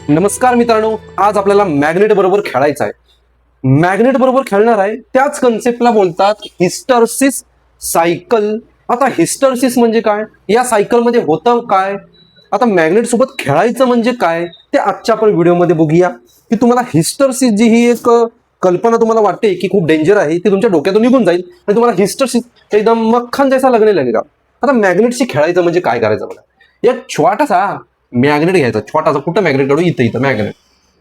नमस्कार मित्रांनो, आज आपल्याला मॅग्नेट बरोबर खेळायचं आहे. मॅग्नेट बरोबर खेळणार आहे त्याच कन्सेप्टला बोलतात हिस्टरेसिस सायकल. आता हिस्टरेसिस म्हणजे काय, या सायकल मध्ये होतं काय, आता मॅग्नेट सोबत खेळायचं म्हणजे काय ते आजच्या आपण व्हिडिओमध्ये बघूया. की तुम्हाला हिस्टरेसिस जी ही एक कल्पना तुम्हाला वाटते की खूप डेंजर आहे ती तुमच्या डोक्यातून निघून जाईल आणि तुम्हाला हिस्टरेसिस एकदम मक्खन जैसा लगने लगेगा. आता मॅग्नेटशी खेळायचं म्हणजे काय करायचं बघा. एक छोटासा मॅग्नेट घ्यायचा, छोटासा. कुठं मॅग्नेट काढू, इथं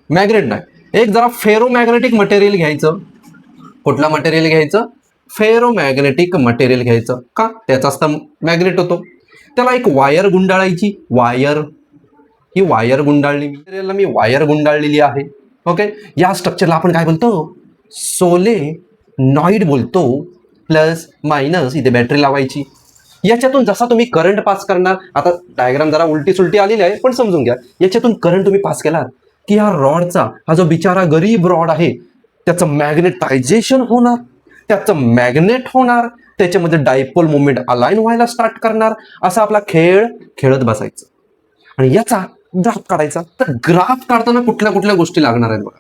मॅग्नेट नाही, एक जरा फेरोमॅग्नेटिक मटेरियल घ्यायचं. कुठला मटेरियल घ्यायचं, फेरोमॅग्नेटिक मटेरियल घ्यायचं. का, त्याचाच तर मॅग्नेट होतो. त्याला एक वायर गुंडाळायची. ही वायर गुंडाळली, मटेरियलला मी वायर गुंडाळलेली आहे. ओके, या स्ट्रक्चरला आपण काय बोलतो, सोलेनॉइड बोलतो. प्लस मायनस इथे बॅटरी लावायची. याच्यातून जसा तुम्ही करंट पास करणार, आता डायग्राम जरा उलटी सुलटी आलेली आहे पण समजून घ्या. याच्यातून करंट तुम्ही पास केलात की ह्या रॉडचा, हा जो बिचारा गरीब रॉड आहे त्याचं मॅग्नेटायझेशन होणार, त्याचं मॅग्नेट होणार, त्याच्यामध्ये डायपोल मुवमेंट अलाइन व्हायला स्टार्ट करणार. असा आपला खेळ खेळत बसायचं आणि याचा ग्राफ काढायचा. तर ग्राफ काढताना कुठल्या कुठल्या गोष्टी लागणार आहेत बघा.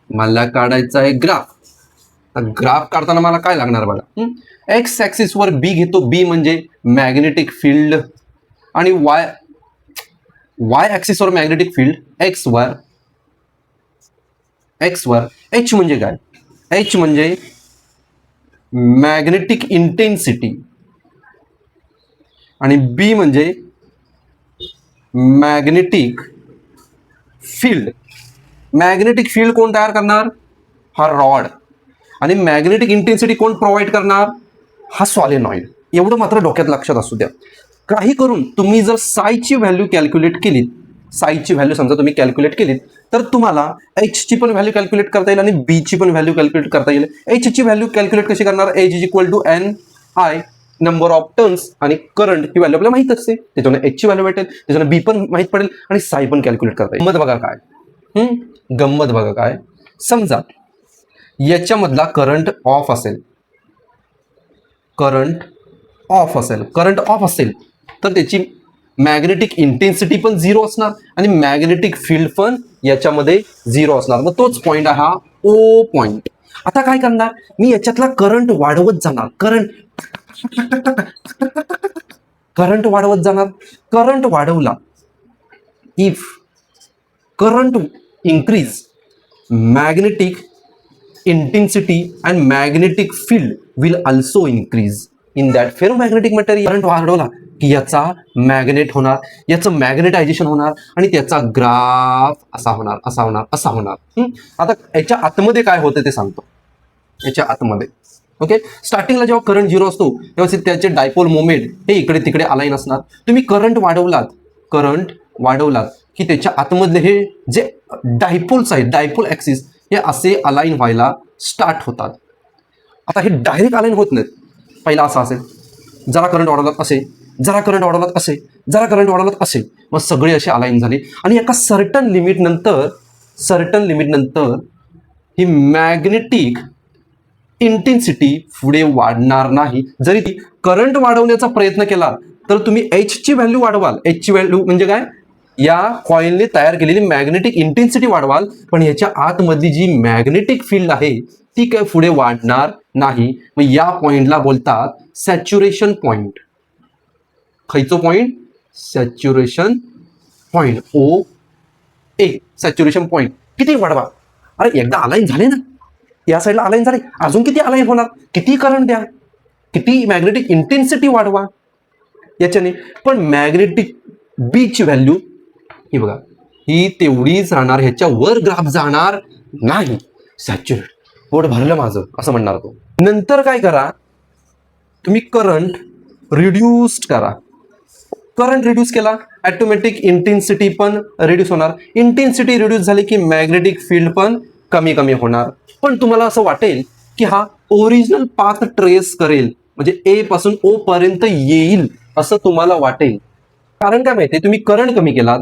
मला काढायचा आहे ग्राफ. ग्राफ काढताना मला काय लागणार बघा, एक्स ऍक्सिस वर बी घेतो. बी म्हणजे मॅग्नेटिक फील्ड आणि वाय ऍक्सिस वर मॅग्नेटिक फील्ड. एक्स वर एच म्हणजे काय, एच म्हणजे मॅग्नेटिक इंटेन्सिटी आणि बी म्हणजे मॅग्नेटिक फील्ड. मॅग्नेटिक फील्ड कोण तयार करणार, हा रॉड. आणि मॅग्नेटिक इंटेन्सिटी कोण प्रोव्हाइड करणार, हा सॉलेनॉइड. एवढं मात्र डोक्यात लक्षात असू द्या. काही करून तुम्ही जर सायची व्हॅल्यू कॅल्क्युलेट केलीत, सायची व्हॅल्यू समजा तुम्ही कॅल्क्युलेट केलीत, तर तुम्हाला एच ची पण व्हॅल्यू कॅल्क्युलेट करता येईल आणि बी ची पण व्हॅल्यू कॅल्क्युलेट करता येईल. एच ची व्हॅल्यू कॅल्क्युलेट कशी करणार, H is equal to N I, number of turns, आणि करंट ही व्हॅल्यू आपल्याला माहित असते, त्याच्याने एच ची व्हॅल्यू भेटेल, त्याच्याने बी पण माहित पडेल आणि साय पण कॅल्क्युलेट करता येईल. गंमत बघा काय, गंमत बघा काय. समजा याच्यामधला करंट ऑफ असेल, करंट ऑफ असेल तर त्याची मॅग्नेटिक इंटेन्सिटी पण झिरो असणार आणि मॅग्नेटिक फील्ड पण याच्यामध्ये झिरो असणार. मग तोच पॉइंट आहे हा ओ पॉइंट. आता काय करणार, मी याच्यातला करंट वाढवत जाणार. करंट वाढवत जाणार. करंट वाढवला, if current increase, magnetic intensity and magnetic field will also increase in that ferromagnetic material. Current वाढवला की याचा मॅग्नेट होणार, याचं मॅग्नेटायझेशन होणार आणि त्याचा ग्राफ असा होणार. आता याच्या आतमध्ये काय होतं ते सांगतो. याच्या आतमध्ये ओके, स्टार्टिंगला जेव्हा करंट झिरो असतो तेव्हा त्याचे डायपोल मोमेंट हे इकडे तिकडे अलाइन असणार. तुम्ही करंट वाढवलात की त्याच्या आतमधले हे जे डायपोल्स आहेत, डायपोल ऍक्सिस, हे असे अलाइन व्हायला स्टार्ट होतात. आता हे डायरेक्ट अलाइन होत नाहीत. पहिला असा असेल, जरा करंट वाढवलात असे, जरा करंट वाढवलात असे, जरा करंट वाढवलात असे, मग सगळे असे अलाइन झाले आणि एका सर्टन लिमिट नंतर ही मॅग्नेटिक इंटेन्सिटी पुढे वाढणार नाही. जरी ती करंट वाढवण्याचा प्रयत्न केला तर तुम्ही एच ची व्हॅल्यू वाढवाल. एच ची व्हॅल्यू म्हणजे काय, या कॉइलने तयार केलेली मॅग्नेटिक इंटेन्सिटी वाढवाल, पण याच्या आतमधली जी मॅग्नेटिक फील्ड आहे ती काय पुढे वाढणार नाही. मग या पॉइंटला बोलतात सॅच्युरेशन पॉइंट. खयचो पॉइंट, सॅच्युरेशन पॉइंट, ओ ए, सॅच्युरेशन पॉइंट. किती वाढवा, अरे एकदा अलाइन झाले ना, या साईडला अलाइन झाले, अजून किती अलाइन होणार, किती करंट द्या, किती मॅग्नेटिक इंटेन्सिटी वाढवा याच्याने, पण मॅग्नेटिक बी ची व्हॅल्यू ही बघा, ही तेवढीच राहणार, ह्याच्या वर ग्राफ जाणार नाही. सॅच्युरेट, पोट भरलं माझं असं म्हणणार तो. नंतर काय करा, तुम्ही करंट रिड्यूस करा. करंट रिड्यूस केला, ऑटोमॅटिक इंटेन्सिटी पण रिड्यूस होणार. इंटेन्सिटी रिड्यूस झाली की मॅग्नेटिक फील्ड पण कमी कमी होणार. पण तुम्हाला असं वाटेल की हा ओरिजिनल पाथ ट्रेस करेल, म्हणजे ए पासून ओ पर्यंत येईल असं तुम्हाला वाटेल. कारण काय माहितीये, तुम्ही करंट कमी केलात,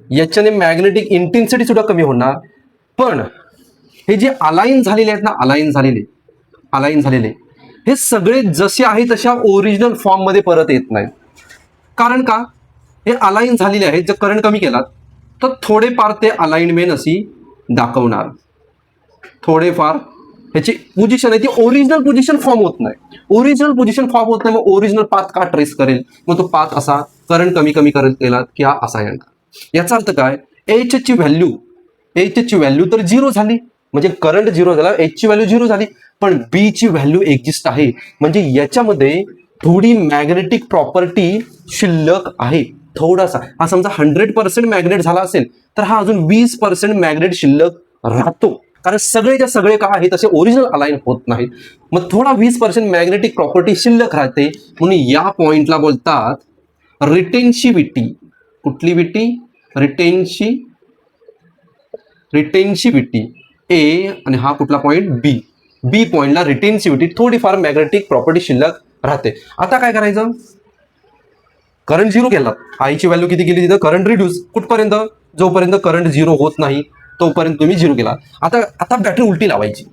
याच्याने मॅग्नेटिक इंटेन्सिटी सुद्धा कमी होणार. पण हे जे अलाइन झालेले आहेत ना, अलाइन झालेले हे सगळे जसे आहे तशा ओरिजिनल फॉर्म मध्ये परत येत नाहीत. कारण का, हे अलाइन झालेले आहेत. जर करंट कमी केला तर थोडेफार ते अलाइनमेंट अशी दाखवणार, थोडेफार ह्याची पोझिशन आहे ती ओरिजिनल पोझिशन फॉर्म होत नाही. ओरिजिनल पोझिशन फॉर्म होत नाही, मग ओरिजिनल पाथ का ट्रेस करेल? मग तो पाथ असा करंट कमी कमी करत गेला की हा असा येणार. याचा अर्थ काय? एच ची व्हॅल्यू तर झिरो झाली, म्हणजे करंट झिरो झाला, एच ची व्हॅल्यू झिरो झाली, पण बी ची व्हॅल्यू एक्झिस्ट आहे, म्हणजे याच्यामध्ये थोडी मॅग्नेटिक प्रॉपर्टी शिल्लक आहे. थोडासा, हा समजा 100% मॅग्नेट झाला असेल तर हा अजून 20% मॅग्नेट शिल्लक राहतो, कारण सगळेच्या सगळे काय आहे तसे ओरिजिनल अलाइन होत नाहीत. मग थोडा 20% मॅग्नेटिक प्रॉपर्टी शिल्लक राहते, म्हणून या पॉइंटला बोलतात रिटेन्शिव्हिटी. कुठली विटी? रिटेन्शिव्हिटी ए, आणि हा कुठला पॉइंट? बी. बी पॉइंटला रिटेन्सिव्हिटी, थोडीफार मॅग्नेटिक प्रॉपर्टी शिल्लक राहते. आता काय करायचं? करंट झिरो केला, आयची व्हॅल्यू किती केली तिथं? करंट रिड्यूस कुठपर्यंत? जोपर्यंत करंट झिरो होत नाही तोपर्यंत तुम्ही झिरो केला. आता बॅटरी उलटी लावायची,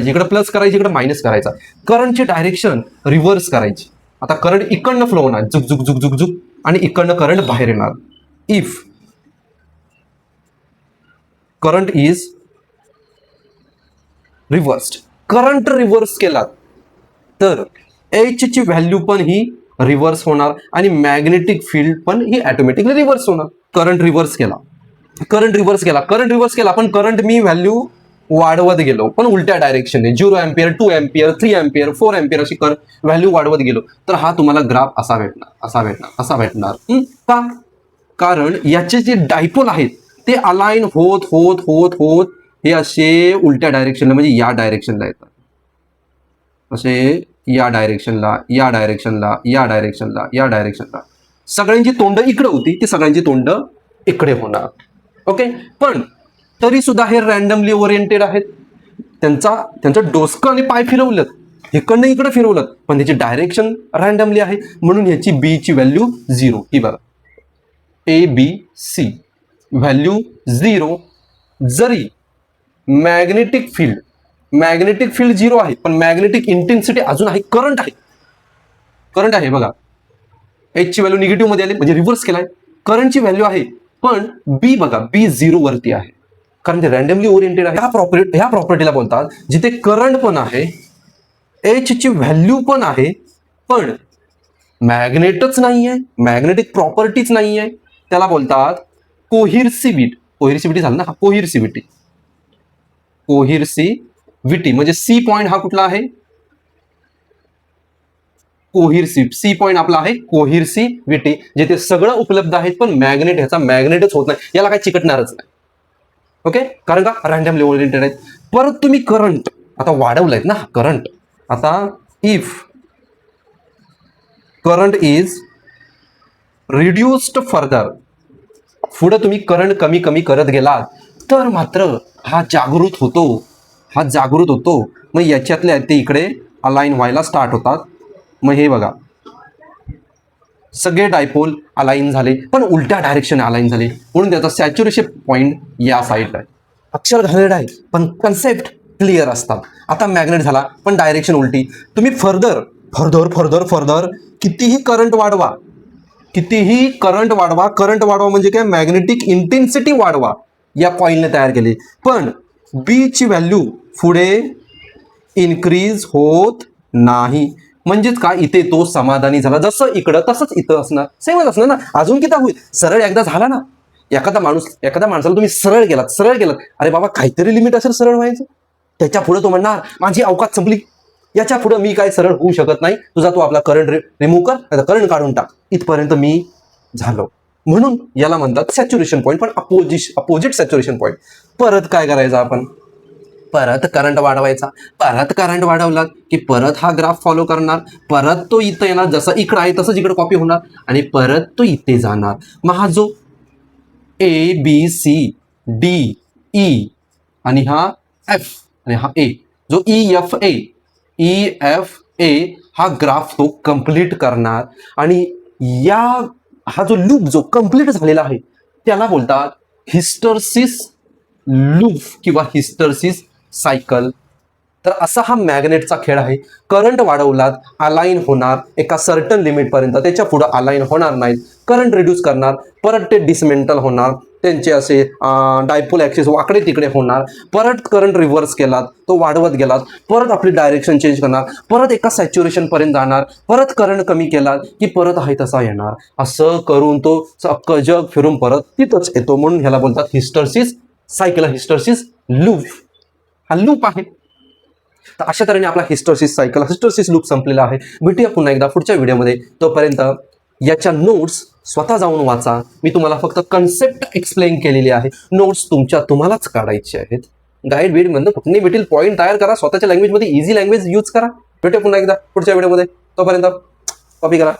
इकडे प्लस करायची, इकडे मायनस करायचा, करंटची डायरेक्शन रिव्हर्स करायची. आता करंट इकडनं फ्लो होणार, झुक झुक झुक झुक झुक, आणि इकडनं करंट बाहेर येणार. If current is रिव्हर्स्ड, current reverse केला तर एच ची व्हॅल्यू पण ही रिव्हर्स होणार आणि मॅग्नेटिक फील्ड पण ही ऑटोमॅटिकली रिव्हर्स होणार. करंट रिव्हर्स केला, पण करंट मी व्हॅल्यू वाढवत गेलो, पण उलट्या डायरेक्शनने 0 अँपियर, 2 अँपियर, 3 अँपियर, 4 अँपियर अशी व्हॅल्यू वाढवत गेलो, तर हा तुम्हाला ग्राफ असा भेटणार. का? कारण याचे जे डायपोल आहेत ते अलाइन होत होत होत होत हे असे उलट्या डायरेक्शनला, म्हणजे या डायरेक्शनला येतात, असे या डायरेक्शनला. सगळ्यांची तोंड इकडे होती, ती सगळ्यांची तोंड इकडे होणार. ओके, पण तरी सुद्धा हे रॅन्डमली ओरिएंटेड आहेत. त्यांचं डोसकं आणि पाय फिरवलं, इकडनं इकडे फिरवलं, पण त्याची डायरेक्शन रॅन्डमली आहे, म्हणून ह्याची बी ची व्हॅल्यू झिरो. ही बघा, ABC व्हॅल्यू झिरो. जरी मॅग्नेटिक फील्ड झिरो आहे, पण मॅग्नेटिक इंटेन्सिटी अजून आहे, करंट आहे बघा. एच ची व्हॅल्यू निगेटिव्ह मध्ये आली, म्हणजे रिव्हर्स केलाय. करंटची व्हॅल्यू आहे, पण बी बघा, बी झिरो वरती आहे, कारण ते रॅन्डमली ओरिएंटेड आहे. ह्या प्रॉपर्टीला बोलतात जिथे करंट पण आहे, एच ची व्हॅल्यू पण आहे, पण मॅग्नेटच नाही आहे, मॅग्नेटिक प्रॉपर्टीच नाही आहे, त्याला बोलतात कोहिरसिव्हिटी झालं ना. कोहिरसिव्हिटी म्हणजे सी पॉइंट हा कुठला आहे? सी पॉइंट आपला आहे कोहिरसिव्हिटी, जिथे सगळं उपलब्ध आहे पण मॅग्नेटच होत नाही, याला काय चिकटणारच नाही. ओके, कारण का? रॅन्डमली ओरिएंटेड आहेत. परत तुम्ही करंट आता वाढवलायत ना, करंट आता if current is reduced further, पुढे तुम्ही करंट कमी कमी करत गेलात तर मात्र हा जागृत होतो. मग याच्यातले ते इकडे अलाइन व्हायला स्टार्ट होतात. मग हे बघा, सगळे डायपोल अलाइन झाले, पण उलट्या डायरेक्शन अलाइन झाले, म्हणून त्याचा सॅच्युरेशन पॉइंट या साईडला आहे. अक्षर घाणेरडं आहे, पण कन्सेप्ट क्लिअर असतात. आता मॅग्नेट झाला, पण डायरेक्शन उलटी. तुम्ही फर्दर कितीही करंट वाढवा, करंट वाढवा म्हणजे काय? मॅग्नेटिक इंटेन्सिटी वाढवा, या कॉइलने तयार केली, पण बी ची व्हॅल्यू पुढे इन्क्रीज होत नाही. म्हणजेच काय? इथे तो समाधानी झाला, जसं इकडं तसंच इथं असणार, सेमच असणार ना. अजून किती होईल? सरळ एकदा झाला ना. एखाद्या माणसाला तुम्ही सरळ गेलात, अरे बाबा काहीतरी लिमिट असेल सरळ व्हायचं, त्याच्या पुढे तो म्हणणार माझी अवकाश संपली, याच्या पुढे मी काय सरळ होऊ शकत नाही, तुझा तो आपला करंट रिमूव्ह कर, करंट काढून टाक, इथपर्यंत मी झालो. म्हणून याला म्हणतात सॅच्युरेशन पॉईंट, पण अपोजिट सॅच्युरेशन पॉईंट. परत काय करायचं आपण? परत करंट वाढवायचा, परत करंट वाढवला की परत हा ग्राफ फॉलो करणार, परत तो इथं येणार, जसं इकडं आहे तसंच इकडे कॉपी होणार, आणि परत तो इथे जाणार. मग हा जो ABCDE आणि हा F आणि हा A, जो EFA हा ग्राफ तो कंप्लीट करणार, आणि हा जो लूप जो कंप्लीट झालेला आहे त्याला बोलतात हिस्टरेसिस लूप किंवा हिस्टरेसिस सायकल तर असा हा मॅग्नेटचा खेळ आहे. करंट वाढवलात अलाइन होणार एका सर्टन लिमिटपर्यंत, त्याच्या पुढे अलाइन होणार नाहीत. करंट रिड्यूस करणार, परत ते डिसमेंटल होणार, त्यांचे असे डायपोल ॲक्सिस वाकडे तिकडे होणार. परत करंट रिव्हर्स केलात, तो वाढवत गेलात, परत आपली डायरेक्शन चेंज करणार, परत एका सॅच्युरेशन पर्यंत जाणार, परत करंट कमी केलात की परत आहे तसा येणार. असं करून तो अख्खं जग फिरून परत तिथंच येतो. म्हणून ह्याला बोलतात हिस्टरसिस सायकल, हिस्टरसिस लूप. हा लूप आहे. तर अशा तऱ्हेने आपला हिस्टरसिस सायकल, हिस्टरसिस लूप संपलेला आहे. भेटूया पुन्हा एकदा पुढच्या व्हिडिओमध्ये. तोपर्यंत याच्या नोट्स स्वतः जाऊन वाचा. मी तुम्हाला फक्त कन्सेप्ट एक्सप्लेन केलेली आहे. नोट्स तुम्हालाच काढायचे आहेत. गाईड बीड मधून कुठे भेटेल पॉईंट तयार करा, स्वतःच्या लँग्वेजमध्ये इझी लँग्वेज यूज करा. भेटूया पुन्हा एकदा पुढच्या व्हिडिओमध्ये. तोपर्यंत कॉपी करा.